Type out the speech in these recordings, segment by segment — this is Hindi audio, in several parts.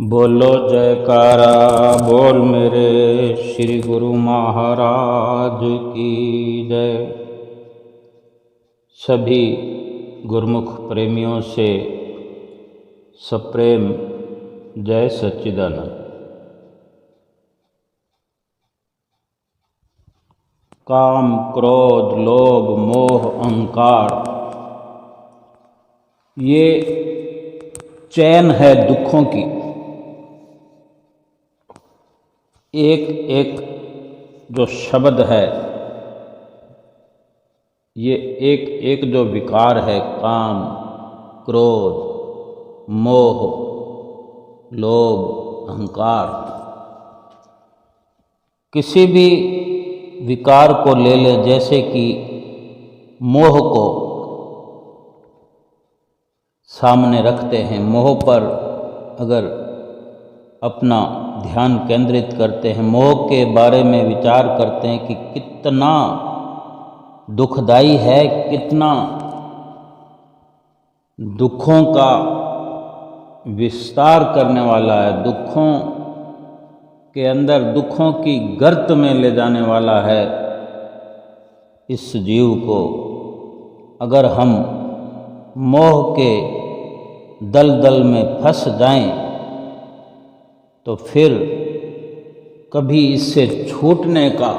बोलो जयकारा बोल मेरे श्री गुरु महाराज की जय। सभी गुरुमुख प्रेमियों से सप्रेम जय सच्चिदानंद। काम, क्रोध, लोभ, मोह, अहंकार ये चैन है दुखों की। एक एक जो शब्द है, ये एक एक जो विकार है, काम, क्रोध, मोह, लोभ, अहंकार, किसी भी विकार को ले ले, जैसे कि मोह को सामने रखते हैं, मोह पर अगर अपना ध्यान केंद्रित करते हैं, मोह के बारे में विचार करते हैं कि कितना दुखदाई है, कितना दुखों का विस्तार करने वाला है, दुखों के अंदर दुखों की गर्त में ले जाने वाला है इस जीव को। अगर हम मोह के दलदल में फंस जाएं तो फिर कभी इससे छूटने का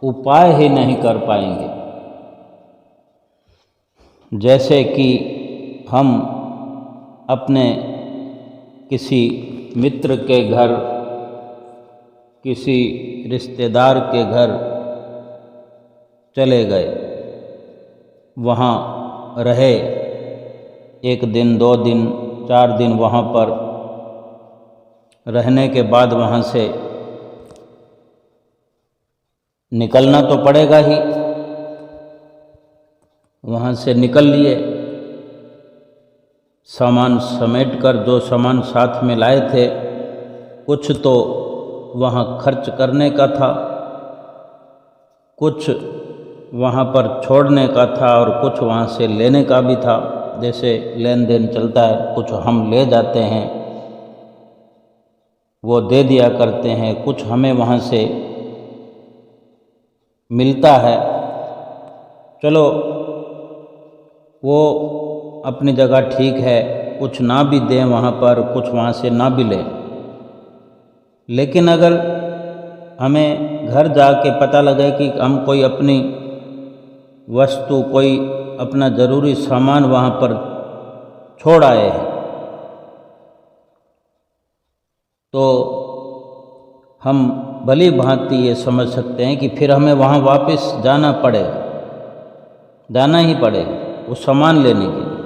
उपाय ही नहीं कर पाएंगे। जैसे कि हम अपने किसी मित्र के घर, किसी रिश्तेदार के घर चले गए, वहाँ रहे, 1 दिन 2 दिन 4 दिन वहाँ पर रहने के बाद वहाँ से निकलना तो पड़ेगा ही। वहाँ से निकल लिए, सामान समेट कर, जो सामान साथ में लाए थे, कुछ तो वहाँ खर्च करने का था, कुछ वहाँ पर छोड़ने का था और कुछ वहाँ से लेने का भी था। जैसे लेन देन चलता है, कुछ हम ले जाते हैं, वो दे दिया करते हैं, कुछ हमें वहाँ से मिलता है। चलो वो अपनी जगह ठीक है, कुछ ना भी दें वहाँ पर, कुछ वहाँ से ना भी लें। लेकिन अगर हमें घर जाके पता लगे कि हम कोई अपनी वस्तु, कोई अपना ज़रूरी सामान वहाँ पर छोड़ आए हैं, तो हम भली भांति ये समझ सकते हैं कि फिर हमें वहाँ वापस जाना पड़ेगा, जाना ही पड़ेगा वो सामान लेने के लिए।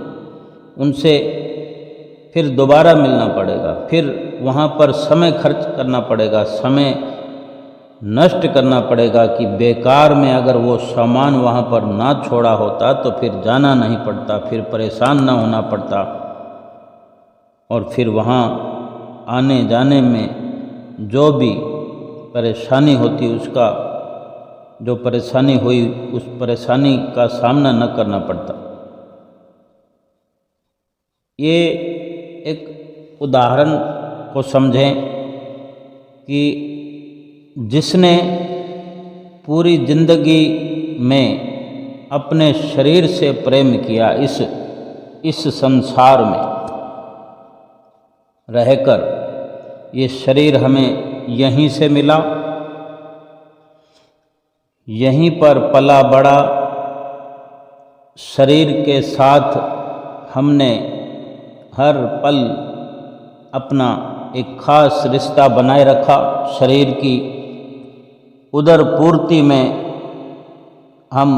उनसे फिर दोबारा मिलना पड़ेगा, फिर वहाँ पर समय खर्च करना पड़ेगा, समय नष्ट करना पड़ेगा कि बेकार में अगर वो सामान वहाँ पर ना छोड़ा होता तो फिर जाना नहीं पड़ता, फिर परेशान ना होना पड़ता, और फिर वहाँ आने जाने में जो भी परेशानी होती, उसका जो परेशानी हुई, उस परेशानी का सामना न करना पड़ता। ये एक उदाहरण को समझें कि जिसने पूरी जिंदगी में अपने शरीर से प्रेम किया, इस संसार में रहकर, ये शरीर हमें यहीं से मिला, यहीं पर पला बड़ा, शरीर के साथ हमने हर पल अपना एक खास रिश्ता बनाए रखा। शरीर की उदर पूर्ति में हम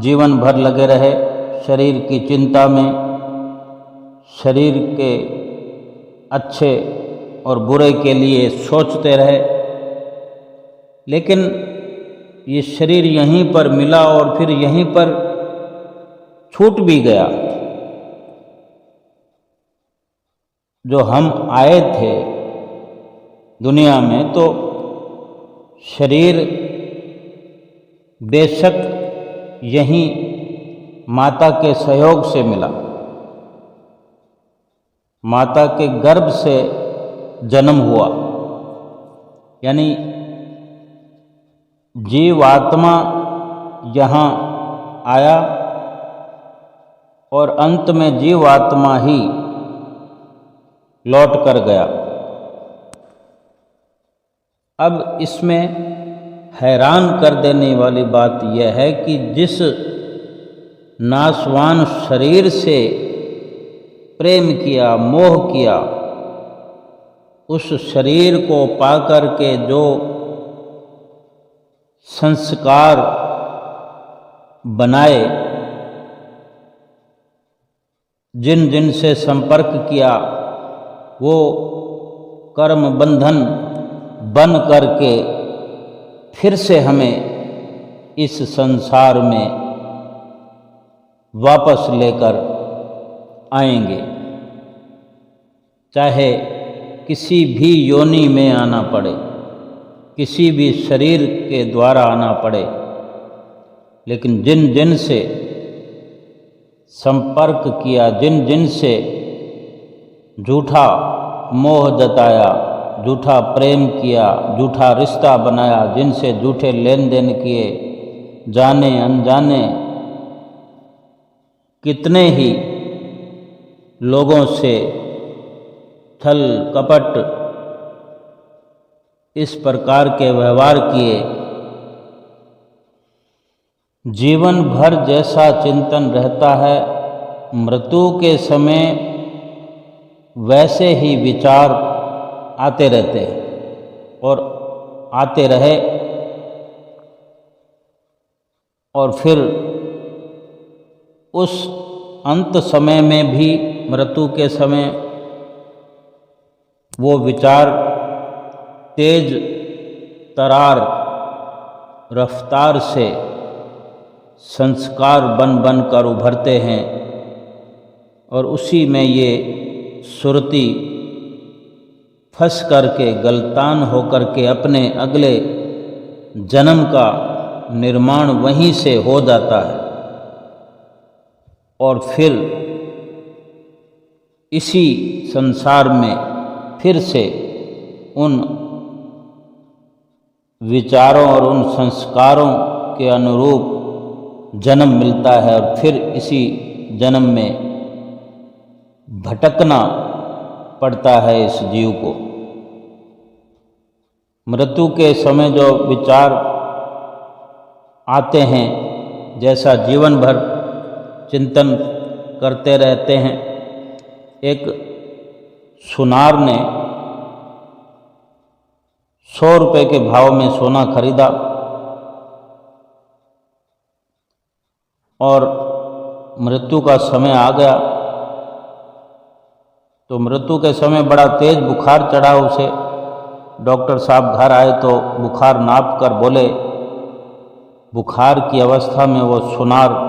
जीवन भर लगे रहे, शरीर की चिंता में, शरीर के अच्छे और बुरे के लिए सोचते रहे। लेकिन ये शरीर यहीं पर मिला और फिर यहीं पर छूट भी गया। जो हम आए थे दुनिया में, तो शरीर बेशक यहीं माता के सहयोग से मिला, माता के गर्भ से जन्म हुआ। यानी जीवात्मा यहाँ आया और अंत में जीवात्मा ही लौट कर गया। अब इसमें हैरान कर देने वाली बात यह है कि जिस नाशवान शरीर से प्रेम किया, मोह किया, उस शरीर को पाकर के जो संस्कार बनाए, जिन जिन से संपर्क किया, वो कर्म बंधन बन करके फिर से हमें इस संसार में वापस लेकर आएंगे। चाहे किसी भी योनि में आना पड़े, किसी भी शरीर के द्वारा आना पड़े, लेकिन जिन जिन से संपर्क किया, जिन जिन से झूठा मोह जताया, झूठा प्रेम किया, झूठा रिश्ता बनाया, जिनसे झूठे लेन देन किए, जाने अनजाने कितने ही लोगों से छल कपट इस प्रकार के व्यवहार किए, जीवन भर जैसा चिंतन रहता है, मृत्यु के समय वैसे ही विचार आते रहते हैं और आते रहे, और फिर उस अंत समय में भी, मृत्यु के समय, वो विचार तेज तरार रफ्तार से संस्कार बन बन कर उभरते हैं, और उसी में ये सुरती फंस करके, गलतान होकर के अपने अगले जन्म का निर्माण वहीं से हो जाता है, और फिर इसी संसार में फिर से उन विचारों और उन संस्कारों के अनुरूप जन्म मिलता है, और फिर इसी जन्म में भटकना पड़ता है इस जीव को। मृत्यु के समय जो विचार आते हैं, जैसा जीवन भर चिंतन करते रहते हैं। एक सुनार ने 100 रुपये के भाव में सोना खरीदा और मृत्यु का समय आ गया, तो मृत्यु के समय बड़ा तेज बुखार चढ़ा उसे। डॉक्टर साहब घर आए तो बुखार नाप कर बोले, बुखार की अवस्था में वो सुनार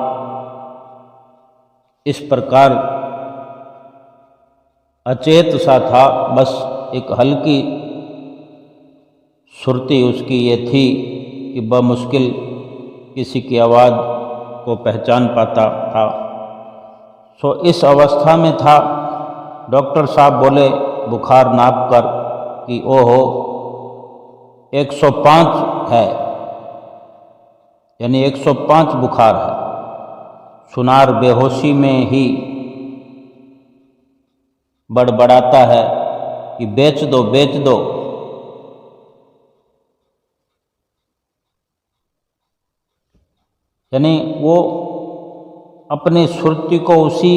इस प्रकार अचेत सा था, बस एक हल्की सुरती उसकी ये थी कि बमुश्किल किसी की आवाज़ को पहचान पाता था। सो इस अवस्था में था। डॉक्टर साहब बोले बुखार नाप कर कि ओहो 105 है, यानी 105 बुखार है। सुनार बेहोशी में ही बड़बड़ाता है कि बेच दो बेच दो। यानी वो अपनी सुरती को उसी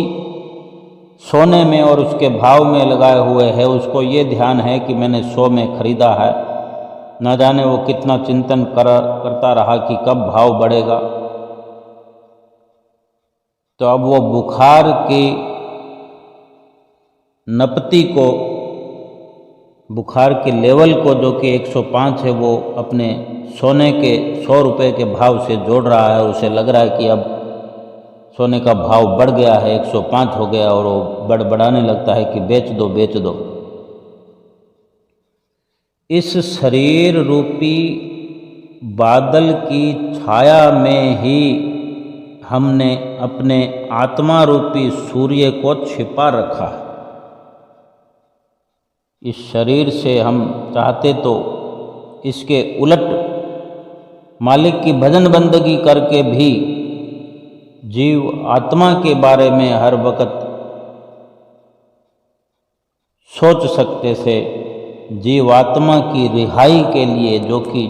सोने में और उसके भाव में लगाए हुए है। उसको ये ध्यान है कि मैंने 100 में खरीदा है, न जाने वो कितना चिंतन करता रहा कि कब भाव बढ़ेगा। तो अब वो बुखार की नपती को, बुखार के लेवल को जो कि 105 है, वो अपने सोने के 100 रुपये के भाव से जोड़ रहा है। उसे लग रहा है कि अब सोने का भाव बढ़ गया है, 105 हो गया, और वो बड़बड़ाने लगता है कि बेच दो बेच दो। इस शरीर रूपी बादल की छाया में ही हमने अपने आत्मा रूपी सूर्य को छिपा रखा है। इस शरीर से हम चाहते तो इसके उलट मालिक की भजन बंदगी करके भी जीव आत्मा के बारे में हर वक्त सोच सकते थे। जीवात्मा की रिहाई के लिए, जो कि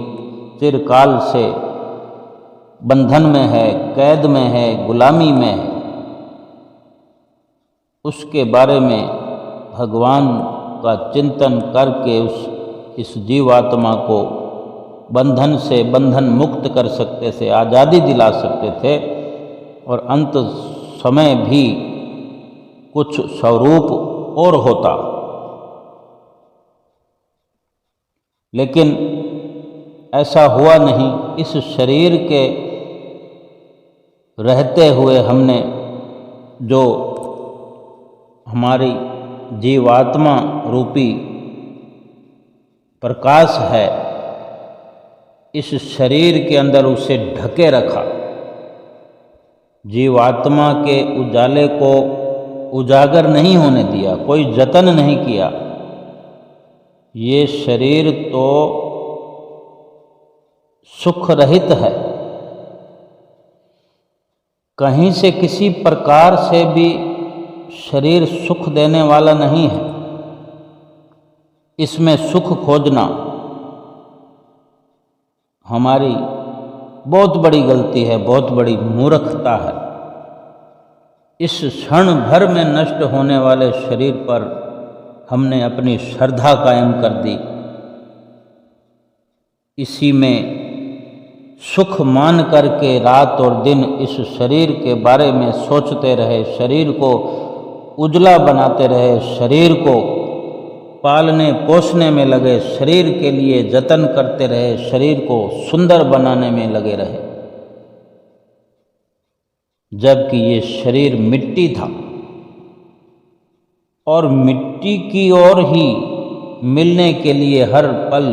चिरकाल से बंधन में है, कैद में है, गुलामी में है, उसके बारे में भगवान का चिंतन करके इस जीवात्मा को बंधन से बंधन मुक्त कर सकते थे, आज़ादी दिला सकते थे और अंत समय भी कुछ स्वरूप और होता। लेकिन ऐसा हुआ नहीं। इस शरीर के रहते हुए हमने जो हमारी जीवात्मा रूपी प्रकाश है, इस शरीर के अंदर उसे ढके रखा। जीवात्मा के उजाले को उजागर नहीं होने दिया, कोई जतन नहीं किया। ये शरीर तो सुख रहित है, कहीं से किसी प्रकार से भी शरीर सुख देने वाला नहीं है। इसमें सुख खोजना हमारी बहुत बड़ी गलती है, बहुत बड़ी मूर्खता है। इस क्षण भर में नष्ट होने वाले शरीर पर हमने अपनी श्रद्धा कायम कर दी, इसी में सुख मान करके रात और दिन इस शरीर के बारे में सोचते रहे, शरीर को उजला बनाते रहे, शरीर को पालने पोसने में लगे, शरीर के लिए जतन करते रहे, शरीर को सुंदर बनाने में लगे रहे, जबकि ये शरीर मिट्टी था और मिट्टी की ओर ही मिलने के लिए हर पल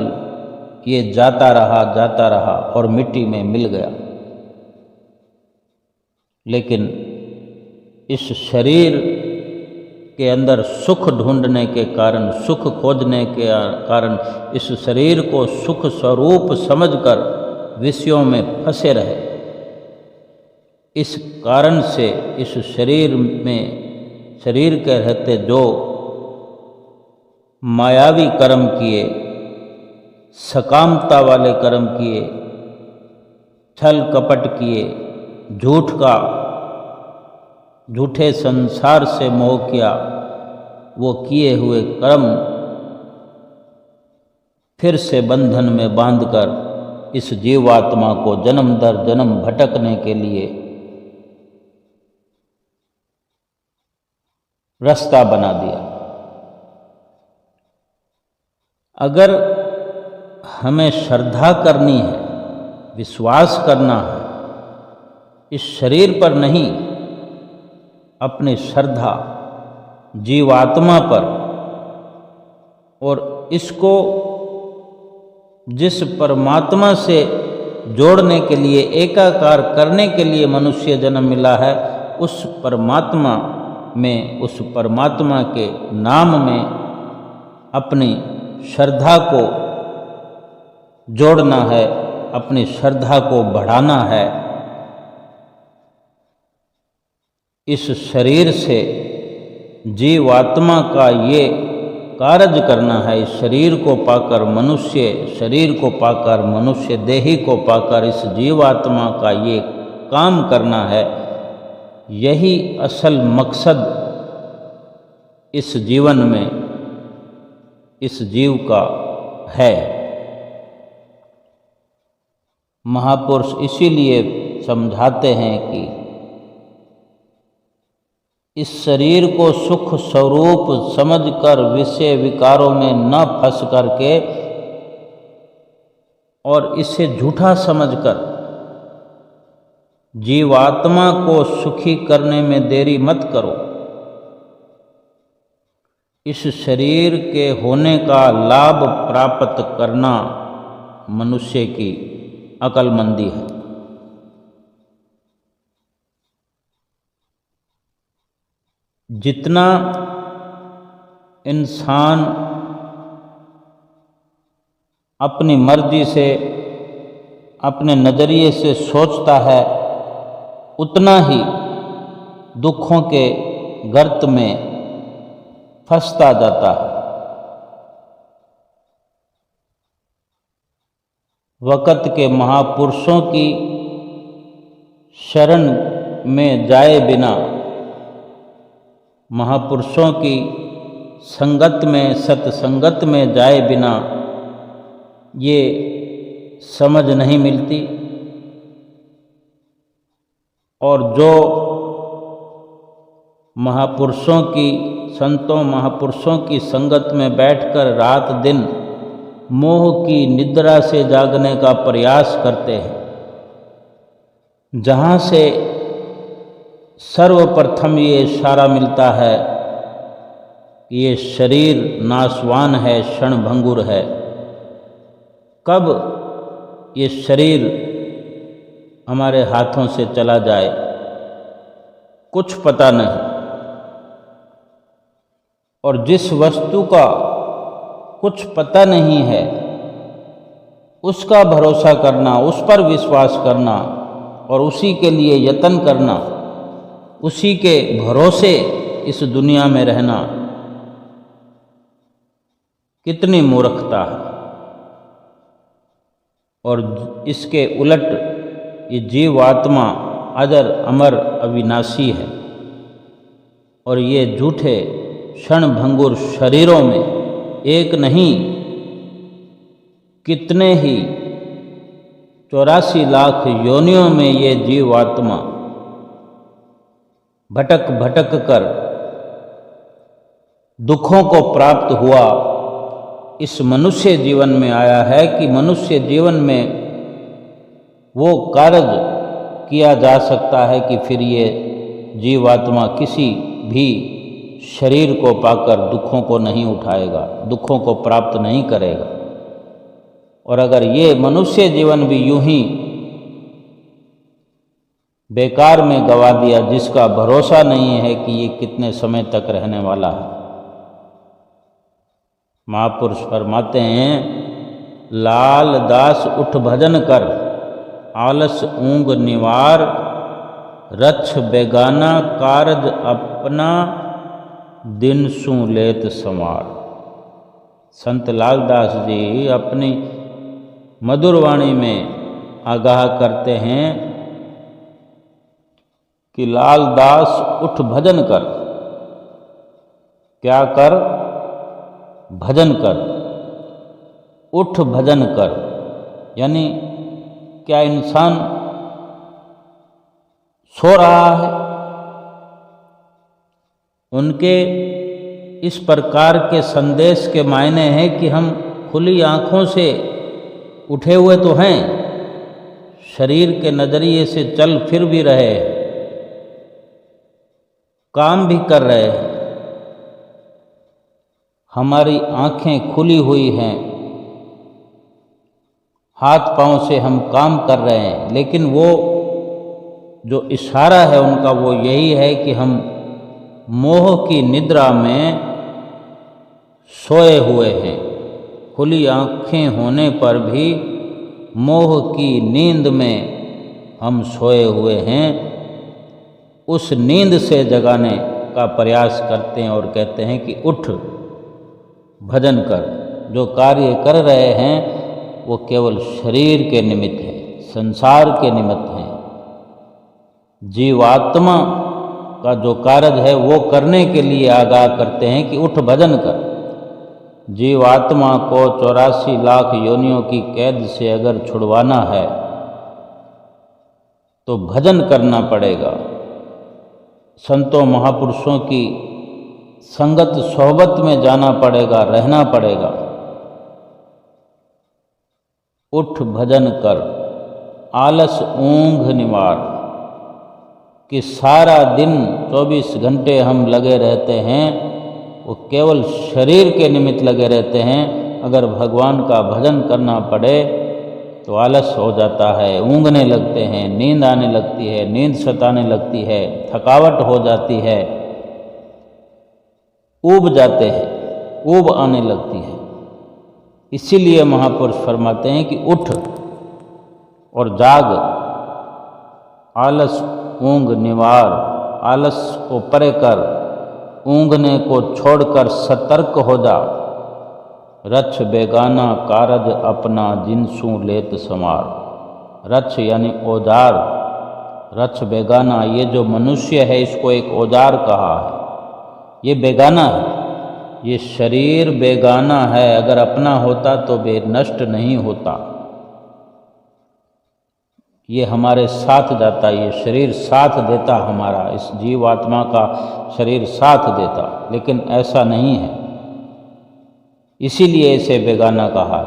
ये जाता रहा और मिट्टी में मिल गया। लेकिन इस शरीर के अंदर सुख ढूंढने के कारण, सुख खोजने के कारण इस शरीर को सुख स्वरूप समझकर विषयों में फंसे रहे। इस कारण से इस शरीर में, शरीर के रहते जो मायावी कर्म किए, सकामता वाले कर्म किए, छल कपट किए, झूठे संसार से मोह किया, वो किए हुए कर्म फिर से बंधन में बांधकर इस जीवात्मा को जन्म दर जन्म भटकने के लिए रास्ता बना दिया। अगर हमें श्रद्धा करनी है, विश्वास करना है, इस शरीर पर नहीं, अपनी श्रद्धा जीवात्मा पर, और इसको जिस परमात्मा से जोड़ने के लिए, एकाकार करने के लिए मनुष्य जन्म मिला है, उस परमात्मा में, उस परमात्मा के नाम में अपनी श्रद्धा को जोड़ना है, अपनी श्रद्धा को बढ़ाना है। इस शरीर से जीवात्मा का ये कार्य करना है। इस शरीर को पाकर मनुष्य, शरीर को पाकर मनुष्य देही को पाकर इस जीवात्मा का ये काम करना है। यही असल मकसद इस जीवन में, इस जीव का है। महापुरुष इसीलिए समझाते हैं कि इस शरीर को सुख स्वरूप समझकर विषय विकारों में न फंस करके और इसे झूठा समझकर जीवात्मा को सुखी करने में देरी मत करो। इस शरीर के होने का लाभ प्राप्त करना मनुष्य की अक्लमंदी है। जितना इंसान अपनी मर्जी से अपने नज़रिए से सोचता है, उतना ही दुखों के गर्त में फंसता जाता है। वक़्त के महापुरुषों की शरण में जाए बिना, महापुरुषों की संगत में, सत्संगत में जाए बिना ये समझ नहीं मिलती। और जो महापुरुषों की, संतों महापुरुषों की संगत में बैठकर रात दिन मोह की निद्रा से जागने का प्रयास करते हैं, जहाँ से सर्वप्रथम ये इशारा मिलता है कि ये शरीर नाशवान है, क्षणभंगुर है। कब ये शरीर हमारे हाथों से चला जाए कुछ पता नहीं। और जिस वस्तु का कुछ पता नहीं है उसका भरोसा करना, उस पर विश्वास करना और उसी के लिए यत्न करना, उसी के भरोसे इस दुनिया में रहना कितनी मूर्खता है। और इसके उलट ये जीवात्मा अजर अमर अविनाशी है और ये झूठे क्षणभंगुर शरीरों में एक नहीं कितने ही 84 लाख योनियों में ये जीवात्मा भटक भटक कर दुखों को प्राप्त हुआ इस मनुष्य जीवन में आया है कि मनुष्य जीवन में वो कार्य किया जा सकता है कि फिर ये जीवात्मा किसी भी शरीर को पाकर दुखों को नहीं उठाएगा, दुखों को प्राप्त नहीं करेगा। और अगर ये मनुष्य जीवन भी यूं ही बेकार में गवा दिया, जिसका भरोसा नहीं है कि ये कितने समय तक रहने वाला है। महापुरुष फरमाते हैं, लाल दास उठ भजन कर, आलस ऊंग निवार, रक्ष बेगाना कारज अपना, दिन सु लेत संवार। संत लालदास जी अपनी मधुर वाणी में आगाह करते हैं कि लालदास उठ भजन कर। क्या कर? भजन कर। उठ भजन कर यानी क्या इंसान सो रहा है? उनके इस प्रकार के संदेश के मायने हैं कि हम खुली आँखों से उठे हुए तो हैं, शरीर के नज़रिए से चल फिर भी रहे, काम भी कर रहे हैं, हमारी आँखें खुली हुई हैं, हाथ पांव से हम काम कर रहे हैं, लेकिन वो जो इशारा है उनका वो यही है कि हम मोह की निद्रा में सोए हुए हैं। खुली आँखें होने पर भी मोह की नींद में हम सोए हुए हैं। उस नींद से जगाने का प्रयास करते हैं और कहते हैं कि उठ भजन कर। जो कार्य कर रहे हैं वो केवल शरीर के निमित्त है, संसार के निमित्त है। जीवात्मा का जो कार्य है वो करने के लिए आगाह करते हैं कि उठ भजन कर। जीवात्मा को 84 लाख योनियों की कैद से अगर छुड़वाना है तो भजन करना पड़ेगा, संतों महापुरुषों की संगत सोहबत में जाना पड़ेगा, रहना पड़ेगा। उठ भजन कर, आलस ऊंघ निवार। कि सारा दिन 24 घंटे हम लगे रहते हैं, वो केवल शरीर के निमित्त लगे रहते हैं। अगर भगवान का भजन करना पड़े तो आलस हो जाता है, ऊँघने लगते हैं, नींद आने लगती है, नींद सताने लगती है, थकावट हो जाती है, ऊब जाते हैं, ऊब आने लगती है। इसीलिए महापुरुष फरमाते हैं कि उठ और जाग, आलस ऊंघ निवार, आलस को परे कर, ऊंघने को छोड़कर सतर्क हो जा। रछ बेगाना कारज अपना जिनसू लेत समार। रछ यानी औजार, रछ बेगाना, ये जो मनुष्य है इसको एक औजार कहा है, ये बेगाना है, ये शरीर बेगाना है। अगर अपना होता तो बे नष्ट नहीं होता, ये हमारे साथ जाता, ये शरीर साथ देता हमारा, इस जीवात्मा का शरीर साथ देता, लेकिन ऐसा नहीं है, इसीलिए इसे बेगाना कहा।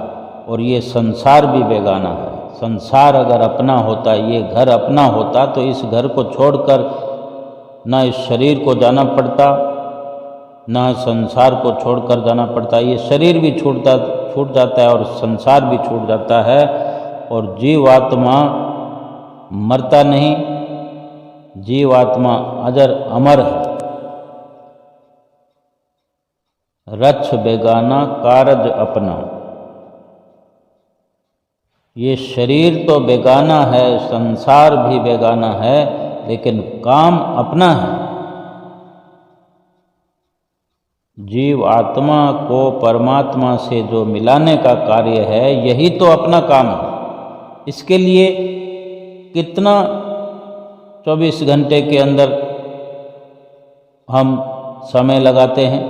और ये संसार भी बेगाना है। संसार अगर अपना होता, ये घर अपना होता, तो इस घर को छोड़कर ना इस शरीर को जाना पड़ता, ना संसार को छोड़कर जाना पड़ता। ये शरीर भी छूट जाता है और संसार भी छूट जाता है, और जीवात्मा मरता नहीं, जीवात्मा अजर अमर है। रछ बेगाना कारज अपना, ये शरीर तो बेगाना है, संसार भी बेगाना है, लेकिन काम अपना है। जीव आत्मा को परमात्मा से जो मिलाने का कार्य है, यही तो अपना काम है। इसके लिए कितना 24 घंटे के अंदर हम समय लगाते हैं,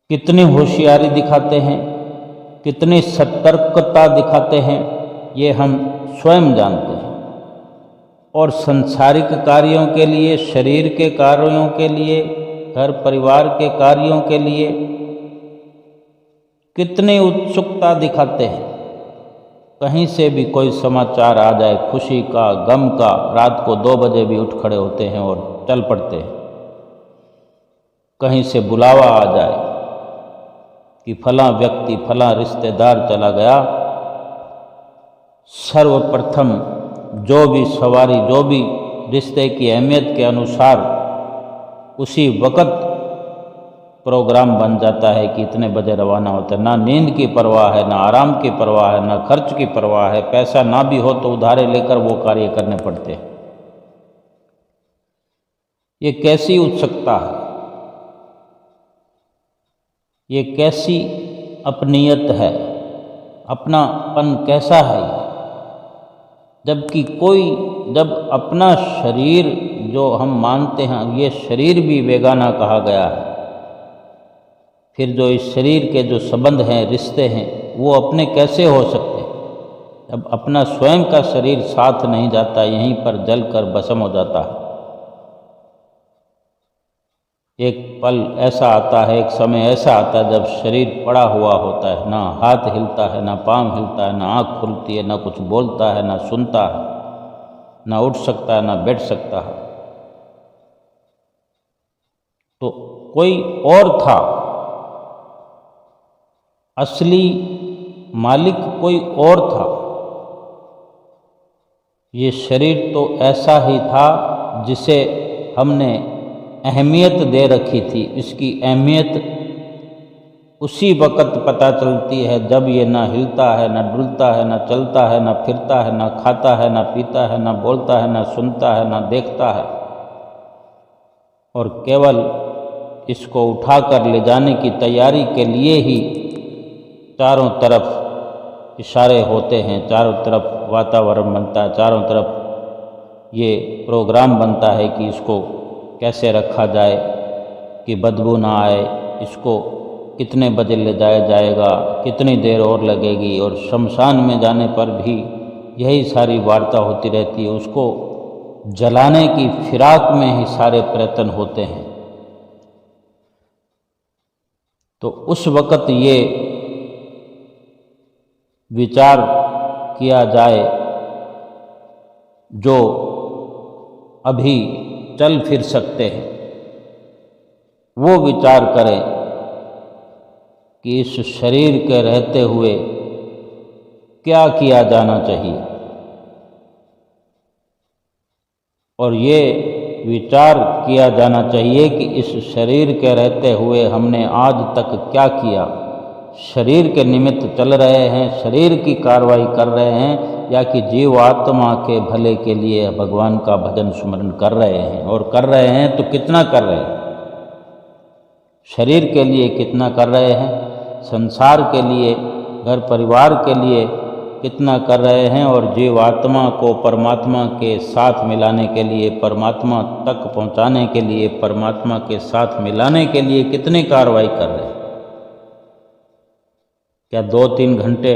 कितनी होशियारी दिखाते हैं, कितनी सतर्कता दिखाते हैं, ये हम स्वयं जानते हैं। और सांसारिक कार्यों के लिए, शरीर के कार्यों के लिए, घर परिवार के कार्यों के लिए कितनी उत्सुकता दिखाते हैं। कहीं से भी कोई समाचार आ जाए, खुशी का, गम का, रात को 2 बजे भी उठ खड़े होते हैं और चल पड़ते हैं। कहीं से बुलावा आ जाए कि फलां व्यक्ति, फलां रिश्तेदार चला गया, सर्वप्रथम जो भी सवारी, जो भी रिश्ते की अहमियत के अनुसार उसी वक़्त प्रोग्राम बन जाता है कि इतने बजे रवाना होता है। ना नींद की परवाह है, ना आराम की परवाह है, ना खर्च की परवाह है। पैसा ना भी हो तो उधारे लेकर वो कार्य करने पड़ते हैं। ये कैसी उत्सुकता है, ये कैसी अपनीयत है, अपनापन कैसा है। जबकि जब अपना शरीर जो हम मानते हैं, ये शरीर भी बेगाना कहा गया है, फिर जो इस शरीर के जो संबंध हैं, रिश्ते हैं, वो अपने कैसे हो सकते? जब अपना स्वयं का शरीर साथ नहीं जाता, यहीं पर जलकर भस्म हो जाता है। एक पल ऐसा आता है, एक समय ऐसा आता है जब शरीर पड़ा हुआ होता है, ना हाथ हिलता है, ना पाँव हिलता है, ना आँख खुलती है, ना कुछ बोलता है, ना सुनता है, ना उठ सकता है, ना बैठ सकता है। तो कोई और था, असली मालिक कोई और था। ये शरीर तो ऐसा ही था जिसे हमने अहमियत दे रखी थी। इसकी अहमियत उसी वक़्त पता चलती है जब ये ना हिलता है, ना डुलता है, ना चलता है, ना फिरता है, ना खाता है, ना पीता है, ना बोलता है, ना सुनता है, ना देखता है। और केवल इसको उठाकर ले जाने की तैयारी के लिए ही चारों तरफ इशारे होते हैं, चारों तरफ वातावरण बनता है, चारों तरफ ये प्रोग्राम बनता है कि इसको कैसे रखा जाए कि बदबू ना आए, इसको कितने बजे ले जाया जाएगा, कितनी देर और लगेगी। और शमशान में जाने पर भी यही सारी वार्ता होती रहती है। उसको जलाने की फिराक में ही सारे प्रयत्न होते हैं। तो उस वक़्त ये विचार किया जाए, जो अभी चल फिर सकते हैं, वो विचार करें कि इस शरीर के रहते हुए क्या किया जाना चाहिए। और ये विचार किया जाना चाहिए कि इस शरीर के रहते हुए हमने आज तक क्या किया। शरीर के निमित्त चल रहे हैं, शरीर की कार्रवाई कर रहे हैं, या कि जीवात्मा के भले के लिए भगवान का भजन सुमरन कर रहे हैं। और कर रहे हैं तो कितना कर रहे हैं, शरीर के लिए कितना कर रहे हैं, संसार के लिए, घर परिवार के लिए कितना कर रहे हैं, और जीवात्मा को परमात्मा के साथ मिलाने के लिए, परमात्मा तक पहुंचाने के लिए, परमात्मा के साथ मिलाने के लिए कितनी कार्रवाई कर रहे हैं। क्या 2-3 घंटे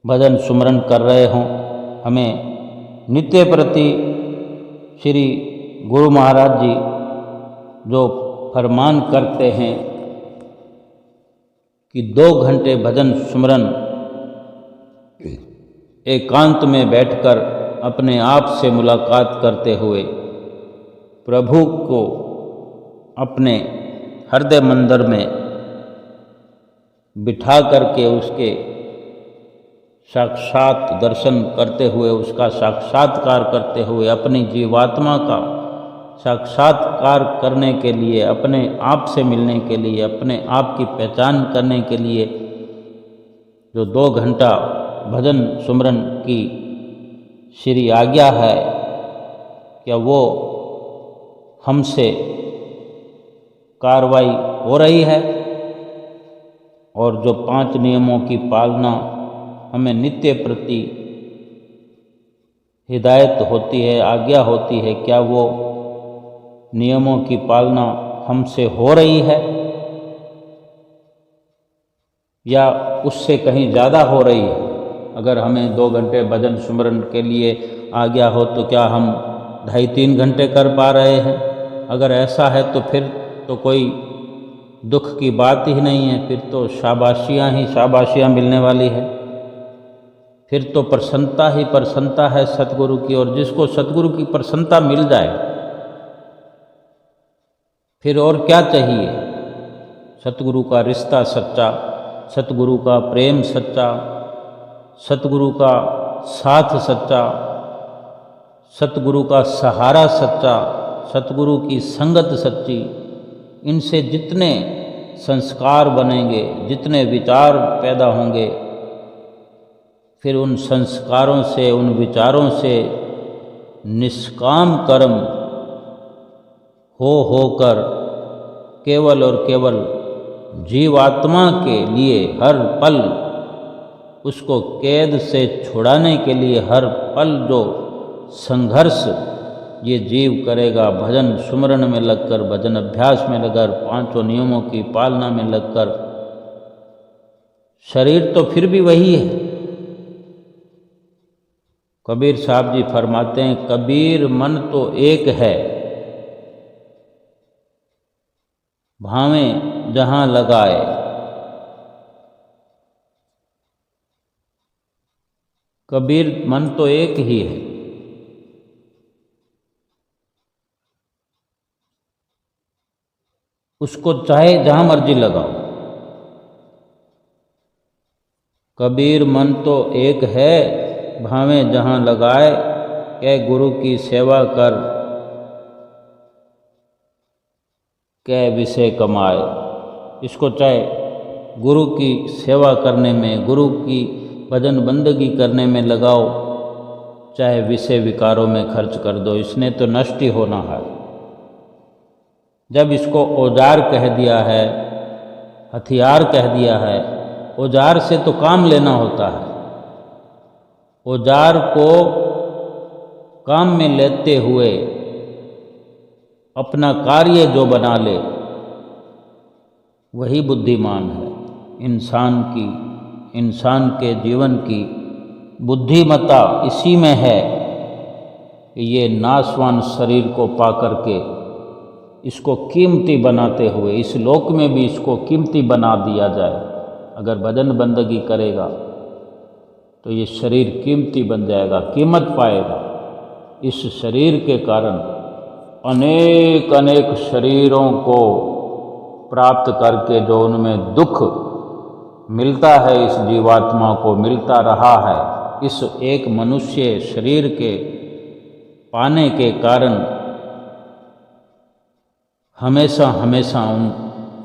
भजन सुमरन कर रहे हों। हमें नित्य प्रति श्री गुरु महाराज जी जो फरमान करते हैं कि 2 घंटे भजन सुमरन एकांत में बैठकर अपने आप से मुलाकात करते हुए प्रभु को अपने हृदय मंदिर में बिठा करके उसके साक्षात दर्शन करते हुए, उसका साक्षात्कार करते हुए, अपनी जीवात्मा का साक्षात्कार करने के लिए, अपने आप से मिलने के लिए, अपने आप की पहचान करने के लिए जो 2 घंटा भजन सुमरन की श्री आज्ञा है, क्या वो हमसे कार्रवाई हो रही है। और जो 5 नियमों की पालना हमें नित्य प्रति हिदायत होती है, आज्ञा होती है, क्या वो नियमों की पालना हमसे हो रही है या उससे कहीं ज़्यादा हो रही है। अगर हमें 2 घंटे भजन सुमरन के लिए आज्ञा हो तो क्या हम 2.5-3 घंटे कर पा रहे हैं। अगर ऐसा है तो फिर तो कोई दुख की बात ही नहीं है, फिर तो शाबाशियाँ ही शाबाशियाँ मिलने वाली है, फिर तो प्रसन्नता ही प्रसन्नता है सतगुरु की। और जिसको सतगुरु की प्रसन्नता मिल जाए फिर और क्या चाहिए। सतगुरु का रिश्ता सच्चा, सतगुरु का प्रेम सच्चा, सतगुरु का साथ सच्चा, सतगुरु का सहारा सच्चा, सतगुरु की संगत सच्ची। इनसे जितने संस्कार बनेंगे, जितने विचार पैदा होंगे, फिर उन संस्कारों से, उन विचारों से निष्काम कर्म होकर केवल और केवल जीवात्मा के लिए हर पल उसको कैद से छुड़ाने के लिए हर पल जो संघर्ष ये जीव करेगा, भजन सुमरन में लगकर, भजन अभ्यास में लगकर, 5 नियमों की पालना में लगकर, शरीर तो फिर भी वही है। कबीर साहब जी फरमाते हैं, कबीर मन तो एक है, भावें जहां लगाए। कबीर मन तो एक ही है, उसको चाहे जहां मर्जी लगाओ। कबीर मन तो एक है, भावें जहां लगाए, कै गुरु की सेवा कर, कै विषय कमाए। इसको चाहे गुरु की सेवा करने में, गुरु की भजन बंदगी करने में लगाओ, चाहे विषय विकारों में खर्च कर दो, इसने तो नष्ट ही होना है। जब इसको औजार कह दिया है, हथियार कह दिया है, औजार से तो काम लेना होता है। औजार को काम में लेते हुए अपना कार्य जो बना ले वही बुद्धिमान है। इंसान के जीवन की बुद्धिमत्ता इसी में है कि ये नाशवान शरीर को पा करके इसको कीमती बनाते हुए इस लोक में भी इसको कीमती बना दिया जाए। अगर भजन बंदगी करेगा तो ये शरीर कीमती बन जाएगा, कीमत पाएगा। इस शरीर के कारण अनेक अनेक शरीरों को प्राप्त करके जो उनमें दुख मिलता है, इस जीवात्मा को मिलता रहा है, इस एक मनुष्य शरीर के पाने के कारण हमेशा हमेशा उन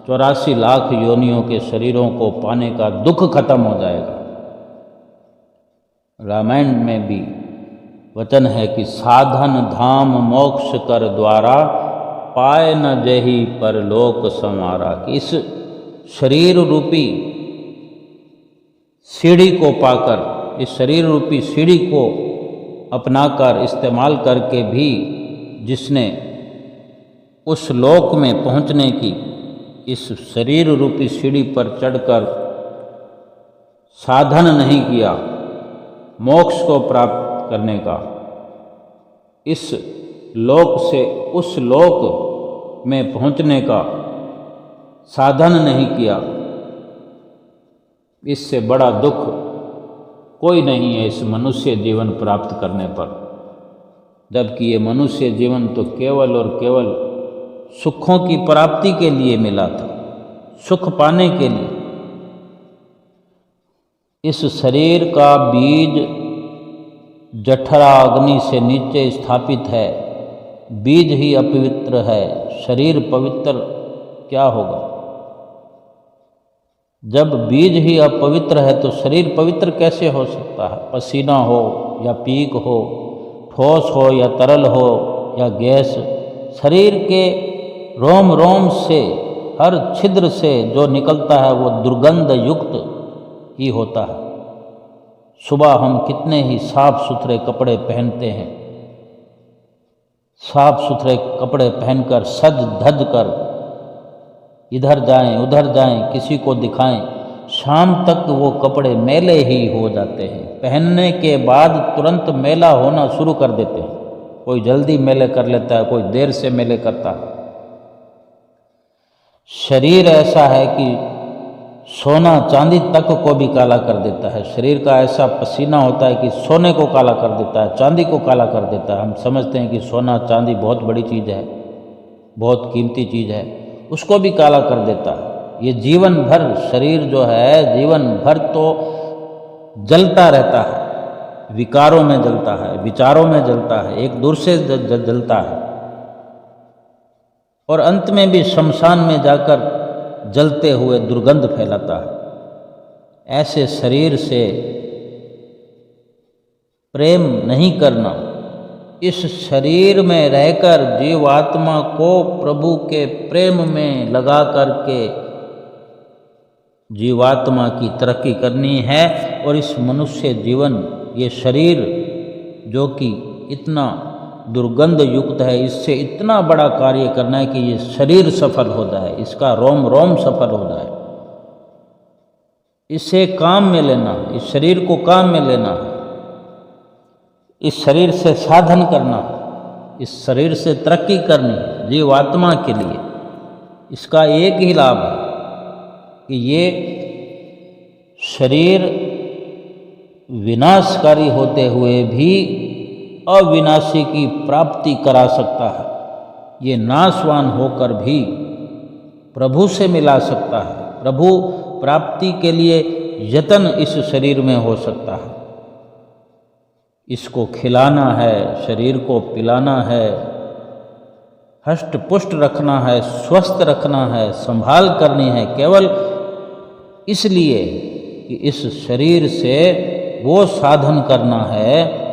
84 लाख योनियों के शरीरों को पाने का दुख खत्म हो जाएगा। रामायण में भी वचन है कि साधन धाम मोक्ष कर द्वारा पाए न जही परलोक संवारा, कि इस शरीर रूपी सीढ़ी को पाकर, इस शरीर रूपी सीढ़ी को अपनाकर इस्तेमाल करके भी जिसने उस लोक में पहुंचने की, इस शरीर रूपी सीढ़ी पर चढ़कर साधन नहीं किया मोक्ष को प्राप्त करने का, इस लोक से उस लोक में पहुंचने का साधन नहीं किया, इससे बड़ा दुख कोई नहीं है इस मनुष्य जीवन प्राप्त करने पर। जबकि ये मनुष्य जीवन तो केवल और केवल सुखों की प्राप्ति के लिए मिला था, सुख पाने के लिए। इस शरीर का बीज जठरा अग्नि से नीचे स्थापित है, बीज ही अपवित्र है, शरीर पवित्र क्या होगा? जब बीज ही अपवित्र है तो शरीर पवित्र कैसे हो सकता है? पसीना हो या पीक हो, ठोस हो या तरल हो या गैस, शरीर के रोम रोम से, हर छिद्र से जो निकलता है वो दुर्गंध युक्त ही होता है। सुबह हम कितने ही साफ सुथरे कपड़े पहनते हैं, साफ सुथरे कपड़े पहनकर सज धज कर इधर जाएं उधर जाएं, किसी को दिखाएं, शाम तक वो कपड़े मैले ही हो जाते हैं। पहनने के बाद तुरंत मैला होना शुरू कर देते हैं। कोई जल्दी मैले कर लेता है, कोई देर से मैले करता है। शरीर ऐसा है कि सोना चांदी तक को भी काला कर देता है। शरीर का ऐसा पसीना होता है कि सोने को काला कर देता है, चांदी को काला कर देता है। हम समझते हैं कि सोना चांदी बहुत बड़ी चीज़ है, बहुत कीमती चीज़ है, उसको भी काला कर देता है। ये जीवन भर शरीर जो है, जीवन भर तो जलता रहता है, विकारों में जलता है, विचारों में जलता है, एक दूर से जलता है और अंत में भी शमशान में जाकर जलते हुए दुर्गंध फैलाता है। ऐसे शरीर से प्रेम नहीं करना, इस शरीर में रहकर जीवात्मा को प्रभु के प्रेम में लगा करके जीवात्मा की तरक्की करनी है। और इस मनुष्य जीवन, ये शरीर जो कि इतना दुर्गंध युक्त है, इससे इतना बड़ा कार्य करना है कि ये शरीर सफल हो जाए, इसका रोम रोम सफल हो जाए। इसे काम में लेना, इस शरीर को काम में लेना, इस शरीर से साधन करना, इस शरीर से तरक्की करनी जीवात्मा के लिए। इसका एक ही लाभ है कि ये शरीर विनाशकारी होते हुए भी अविनाशी की प्राप्ति करा सकता है। ये नाशवान होकर भी प्रभु से मिला सकता है। प्रभु प्राप्ति के लिए यत्न इस शरीर में हो सकता है। इसको खिलाना है, शरीर को पिलाना है, हष्ट पुष्ट रखना है, स्वस्थ रखना है, संभाल करनी है, केवल इसलिए कि इस शरीर से वो साधन करना है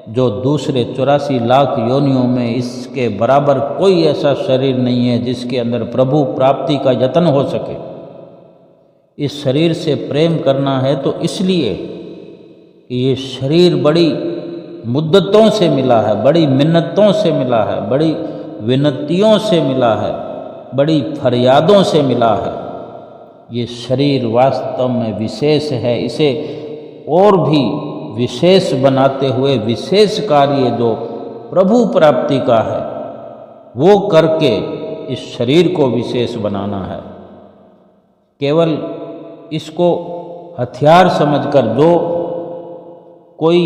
जो दूसरे 84 लाख योनियों में इसके बराबर कोई ऐसा शरीर नहीं है जिसके अंदर प्रभु प्राप्ति का यत्न हो सके। इस शरीर से प्रेम करना है तो इसलिए कि ये शरीर बड़ी मुद्दतों से मिला है, बड़ी मिन्नतों से मिला है, बड़ी विनतियों से मिला है, बड़ी फरियादों से मिला है। ये शरीर वास्तव में विशेष है। इसे और भी विशेष बनाते हुए विशेष कार्य जो प्रभु प्राप्ति का है वो करके इस शरीर को विशेष बनाना है। केवल इसको हथियार समझकर, जो कोई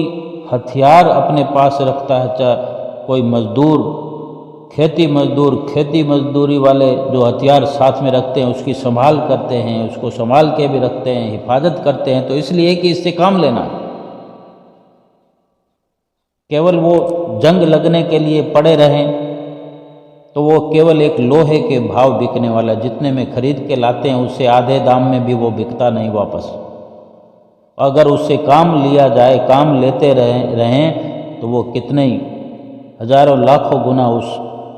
हथियार अपने पास रखता है, चाहे कोई मजदूर, खेती मजदूरी वाले जो हथियार साथ में रखते हैं उसकी संभाल करते हैं, उसको संभाल के भी रखते हैं, हिफाजत करते हैं, तो इसलिए कि इससे काम लेना। केवल वो जंग लगने के लिए पड़े रहें, तो वो केवल एक लोहे के भाव बिकने वाला, जितने में खरीद के लाते हैं उससे आधे दाम में भी वो बिकता नहीं वापस। अगर उससे काम लिया जाए, काम लेते रहें तो वो कितने ही हजारों लाखों गुना उस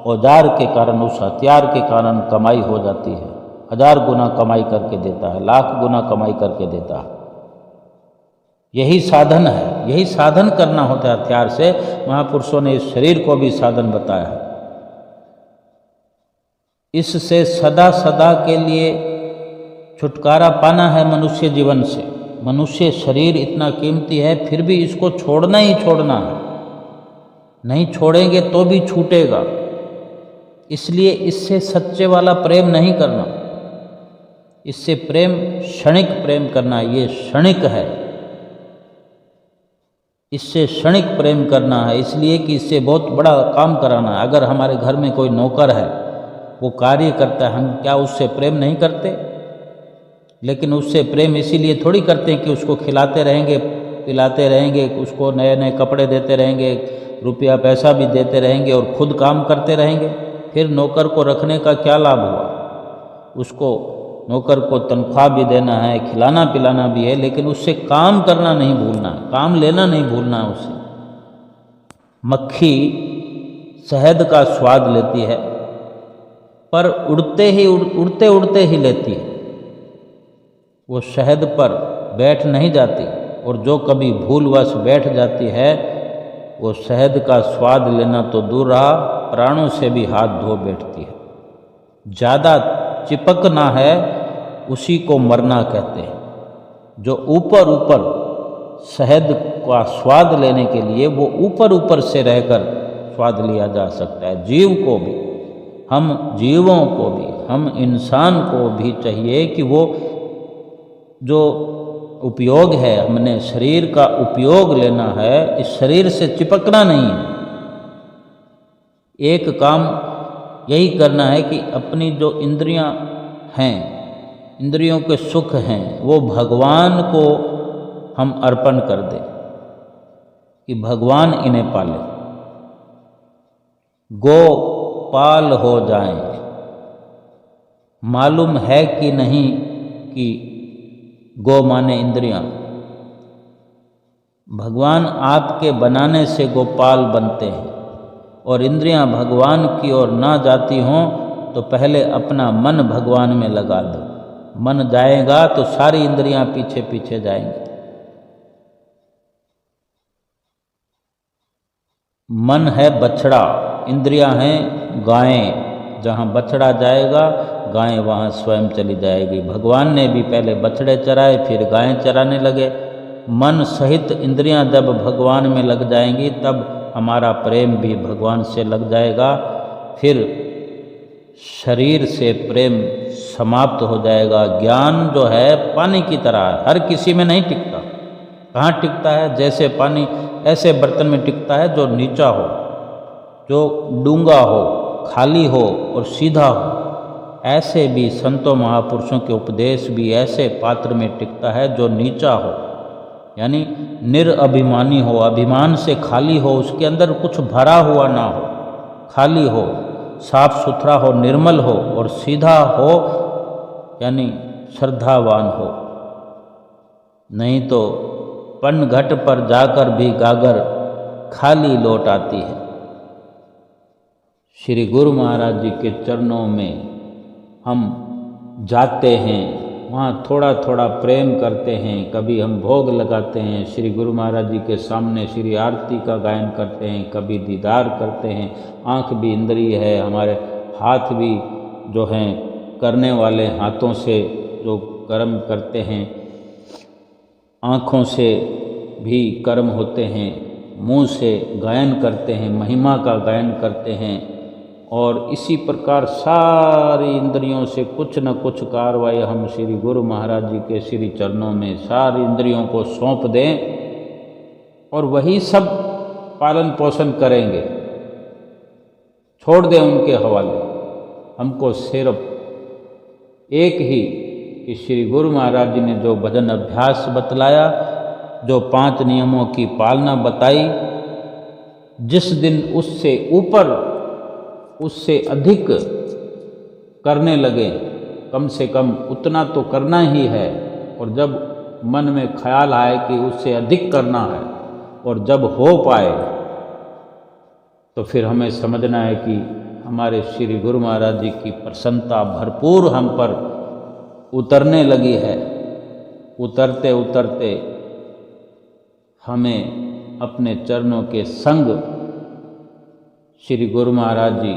औजार के कारण, उस हथियार के कारण कमाई हो जाती है। 1000 गुना कमाई करके देता है, लाख गुना कमाई करके देता है। यही साधन है, यही साधन करना होता है हथियार से। महापुरुषों ने इस शरीर को भी साधन बताया है। इससे सदा सदा के लिए छुटकारा पाना है मनुष्य जीवन से। मनुष्य शरीर इतना कीमती है, फिर भी इसको छोड़ना ही छोड़ना है। नहीं छोड़ेंगे तो भी छूटेगा। इसलिए इससे सच्चे वाला प्रेम नहीं करना, इससे प्रेम क्षणिक प्रेम करना, ये क्षणिक है। इससे क्षणिक प्रेम करना है, इसलिए कि इससे बहुत बड़ा काम कराना है। अगर हमारे घर में कोई नौकर है, वो कार्य करता है, हम क्या उससे प्रेम नहीं करते? लेकिन उससे प्रेम इसीलिए थोड़ी करते हैं कि उसको खिलाते रहेंगे, पिलाते रहेंगे, उसको नए नए कपड़े देते रहेंगे, रुपया पैसा भी देते रहेंगे और खुद काम करते रहेंगे। फिर नौकर को रखने का क्या लाभ हुआ? उसको नौकर को तनख्वाह भी देना है, खिलाना पिलाना भी है, लेकिन उससे काम करना नहीं भूलना, काम लेना नहीं भूलना है उससे। मक्खी शहद का स्वाद लेती है, पर उड़ते उड़ते ही लेती है। वो शहद पर बैठ नहीं जाती, और जो कभी भूलवश बैठ जाती है, वो शहद का स्वाद लेना तो दूर रहा, प्राणों से भी हाथ धो बैठती है। ज़्यादा चिपकना है, उसी को मरना कहते हैं। जो ऊपर ऊपर शहद का स्वाद लेने के लिए, वो ऊपर ऊपर से रहकर स्वाद लिया जा सकता है। जीव को भी, हम जीवों को भी, हम इंसान को भी चाहिए कि वो जो उपयोग है, हमने शरीर का उपयोग लेना है, इस शरीर से चिपकना नहीं है। एक काम यही करना है कि अपनी जो इंद्रियां हैं, इंद्रियों के सुख हैं, वो भगवान को हम अर्पण कर दें कि भगवान इन्हें पाले, गोपाल हो जाएं। मालूम है कि नहीं कि गो माने इंद्रियां, भगवान आपके बनाने से गोपाल बनते हैं। और इंद्रियां भगवान की ओर ना जाती हों तो पहले अपना मन भगवान में लगा दो। मन जाएगा तो सारी इंद्रियां पीछे पीछे जाएंगी। मन है बछड़ा, इंद्रियां हैं गायें। जहाँ बछड़ा जाएगा, गायें वहाँ स्वयं चली जाएगी। भगवान ने भी पहले बछड़े चराए, फिर गायें चराने लगे। मन सहित इंद्रियां जब भगवान में लग जाएंगी, तब हमारा प्रेम भी भगवान से लग जाएगा। फिर शरीर से प्रेम समाप्त हो जाएगा। ज्ञान जो है पानी की तरह है, हर किसी में नहीं टिकता। कहाँ टिकता है? जैसे पानी ऐसे बर्तन में टिकता है जो नीचा हो, जो डूंगा हो, खाली हो और सीधा हो। ऐसे भी संतों महापुरुषों के उपदेश भी ऐसे पात्र में टिकता है जो नीचा हो, यानी निरअभिमानी हो, अभिमान से खाली हो, उसके अंदर कुछ भरा हुआ ना हो, खाली हो, साफ सुथरा हो, निर्मल हो और सीधा हो, यानी श्रद्धावान हो। नहीं तो पन घट पर जाकर भी गागर खाली लौट आती है। श्री गुरु महाराज जी के चरणों में हम जाते हैं, वहाँ थोड़ा थोड़ा प्रेम करते हैं, कभी हम भोग लगाते हैं, श्री गुरु महाराज जी के सामने श्री आरती का गायन करते हैं, कभी दीदार करते हैं। आँख भी इंद्रिय है, हमारे हाथ भी जो हैं करने वाले, हाथों से जो कर्म करते हैं, आँखों से भी कर्म होते हैं, मुँह से गायन करते हैं, महिमा का गायन करते हैं। और इसी प्रकार सारी इंद्रियों से कुछ न कुछ कार्रवाई हम श्री गुरु महाराज जी के श्री चरणों में सारी इंद्रियों को सौंप दें, और वही सब पालन पोषण करेंगे, छोड़ दें उनके हवाले। हमको सिर्फ एक ही कि श्री गुरु महाराज जी ने जो भजन अभ्यास बतलाया, जो 5 नियमों की पालना बताई, जिस दिन उससे ऊपर उससे अधिक करने लगे, कम से कम उतना तो करना ही है, और जब मन में ख्याल आए कि उससे अधिक करना है और जब हो पाए तो फिर हमें समझना है कि हमारे श्री गुरु महाराज जी की प्रसन्नता भरपूर हम पर उतरने लगी है। उतरते उतरते हमें अपने चरणों के संग श्री गुरु महाराज जी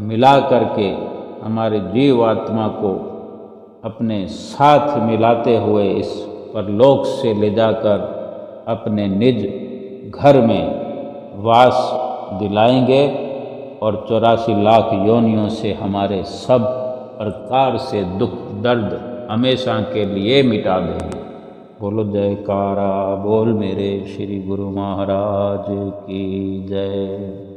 मिला करके हमारे जीव आत्मा को अपने साथ मिलाते हुए इस परलोक से ले जाकर अपने निज घर में वास दिलाएंगे और 84 लाख योनियों से हमारे सब प्रकार से दुख दर्द हमेशा के लिए मिटा देंगे। बोलो जयकारा बोल मेरे श्री गुरु महाराज की जय।